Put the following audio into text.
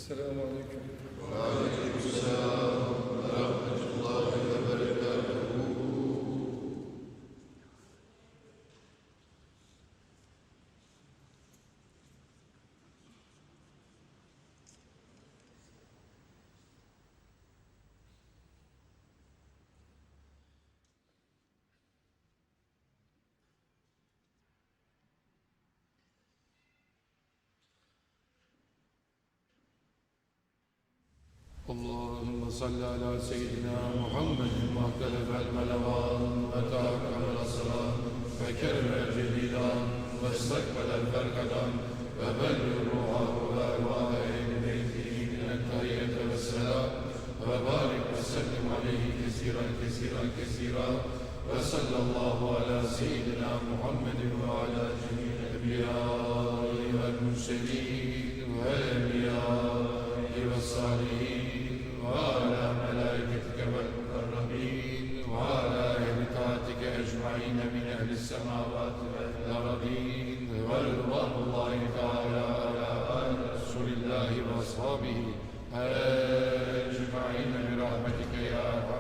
Esselamu Aleyküm. Aleykümselam ve rahmetullahi ve berekatuhu. Allahümme salli ala seyyidina Muhammedin mahtelefel melevan ve tahakkemel aslan ve keremel celilan ve istekbelel ferkadan ve bellü ruhahu ve ervâhe ehl-i beytihi minet tahiyyete ve selam ve barik ve sellim aleyhi kesiren kesiren kesiren ve sallallahu ala seyyidina Muhammedin ve ala cemil enbiyâi vel mürselîn ve enbiyâi ve salihin وعلى ملائكتك والمقربين وعلى أهل طاعتك أجمعين من أهل السماوات والأرضين ورضوان الله تعالى على آل رسول الله وأصحابه أجمعين برحمتك يا أرحم